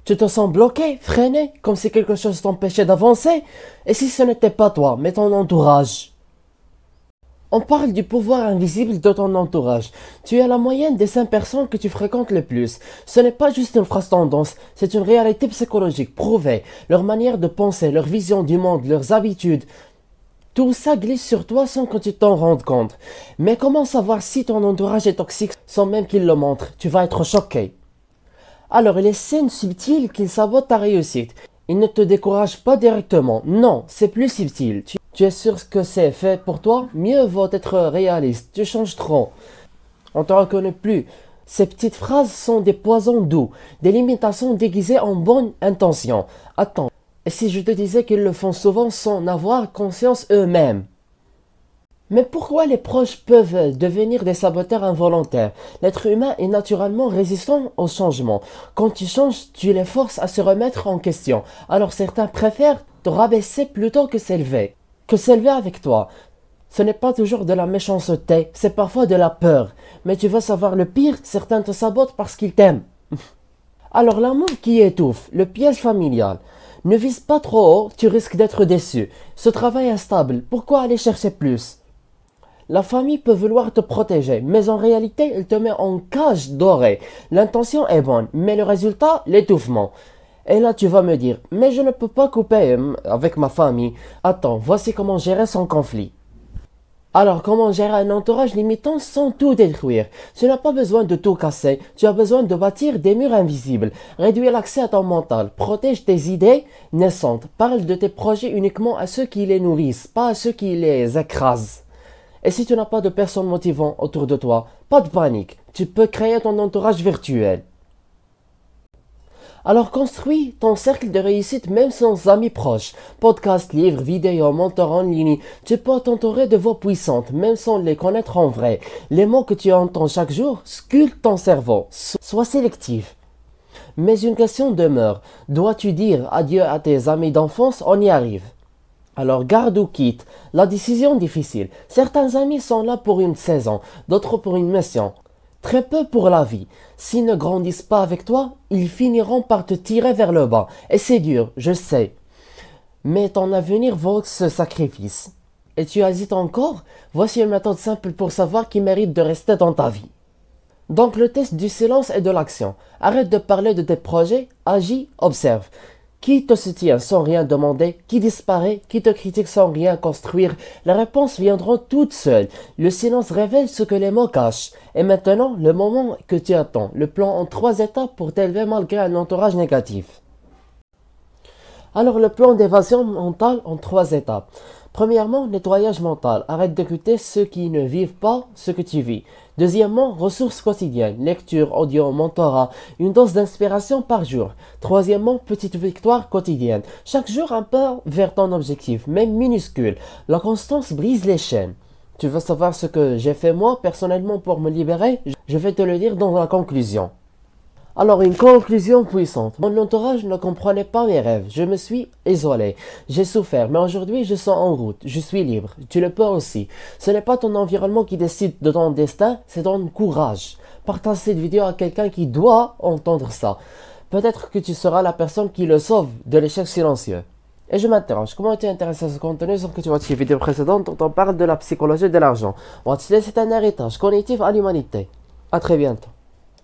Tu te sens bloqué, freiné, comme si quelque chose t'empêchait d'avancer? Et si ce n'était pas toi, mais ton entourage? On parle du pouvoir invisible de ton entourage. Tu es la moyenne des 5 personnes que tu fréquentes le plus. Ce n'est pas juste une phrase tendance, c'est une réalité psychologique prouvée. Leur manière de penser, leur vision du monde, leurs habitudes, tout ça glisse sur toi sans que tu t'en rendes compte. Mais comment savoir si ton entourage est toxique sans même qu'il le montre? Tu vas être choqué. Alors, il est signes subtils qu'il sabote ta réussite. Il ne te décourage pas directement. Non, c'est plus subtil. Tu es sûr que c'est fait pour toi? Mieux vaut être réaliste. Tu changes trop. On te reconnaît plus. Ces petites phrases sont des poisons doux, des limitations déguisées en bonne intention. Attends, et si je te disais qu'ils le font souvent sans avoir conscience eux-mêmes? Mais pourquoi les proches peuvent devenir des saboteurs involontaires? L'être humain est naturellement résistant au changement. Quand tu changes, tu les forces à se remettre en question. Alors certains préfèrent te rabaisser plutôt que s'élever avec toi. Ce n'est pas toujours de la méchanceté, c'est parfois de la peur. Mais tu veux savoir le pire, certains te sabotent parce qu'ils t'aiment. Alors l'amour qui étouffe, le piège familial. Ne vise pas trop haut, tu risques d'être déçu. Ce travail est stable, pourquoi aller chercher plus? La famille peut vouloir te protéger, mais en réalité, elle te met en cage dorée. L'intention est bonne, mais le résultat, l'étouffement. Et là, tu vas me dire, mais je ne peux pas couper avec ma famille. Attends, voici comment gérer son conflit. Alors, comment gérer un entourage limitant sans tout détruire? Tu n'as pas besoin de tout casser, tu as besoin de bâtir des murs invisibles. Réduire l'accès à ton mental, protège tes idées naissantes. Parle de tes projets uniquement à ceux qui les nourrissent, pas à ceux qui les écrasent. Et si tu n'as pas de personnes motivantes autour de toi, pas de panique, tu peux créer ton entourage virtuel. Alors construis ton cercle de réussite même sans amis proches. Podcasts, livres, vidéos, mentors en ligne. Tu peux t'entourer de voix puissantes même sans les connaître en vrai. Les mots que tu entends chaque jour sculptent ton cerveau. Sois sélectif. Mais une question demeure. Dois-tu dire adieu à tes amis d'enfance? On y arrive. Alors garde ou quitte. La décision difficile. Certains amis sont là pour une saison, d'autres pour une mission. Très peu pour la vie. S'ils ne grandissent pas avec toi, ils finiront par te tirer vers le bas. Et c'est dur, je sais. Mais ton avenir vaut ce sacrifice. Et tu hésites encore? Voici une méthode simple pour savoir qui mérite de rester dans ta vie. Donc le test du silence et de l'action. Arrête de parler de tes projets, agis, observe. Qui te soutient sans rien demander? Qui disparaît? Qui te critique sans rien construire? Les réponses viendront toutes seules. Le silence révèle ce que les mots cachent. Et maintenant, le moment que tu attends. Le plan en 3 étapes pour t'élever malgré un entourage négatif. Alors le plan d'évasion mentale en 3 étapes. Premièrement, nettoyage mental. Arrête d'écouter ceux qui ne vivent pas ce que tu vis. Deuxièmement, ressources quotidiennes. Lecture, audio, mentorat. Une dose d'inspiration par jour. Troisièmement, petite victoire quotidienne. Chaque jour un pas vers ton objectif, même minuscule. La constance brise les chaînes. Tu veux savoir ce que j'ai fait moi personnellement pour me libérer? Je vais te le dire dans la conclusion. Alors, une conclusion puissante. Mon entourage ne comprenait pas mes rêves. Je me suis isolé. J'ai souffert, mais aujourd'hui, je suis en route. Je suis libre. Tu le peux aussi. Ce n'est pas ton environnement qui décide de ton destin, c'est ton courage. Partage cette vidéo à quelqu'un qui doit entendre ça. Peut-être que tu seras la personne qui le sauve de l'échec silencieux. Et je m'interroge, comment es-tu intéressé à ce contenu sans que tu vois les vidéos précédentes dont on parle de la psychologie de l'argent? On va te laisser un héritage cognitif à l'humanité. À très bientôt.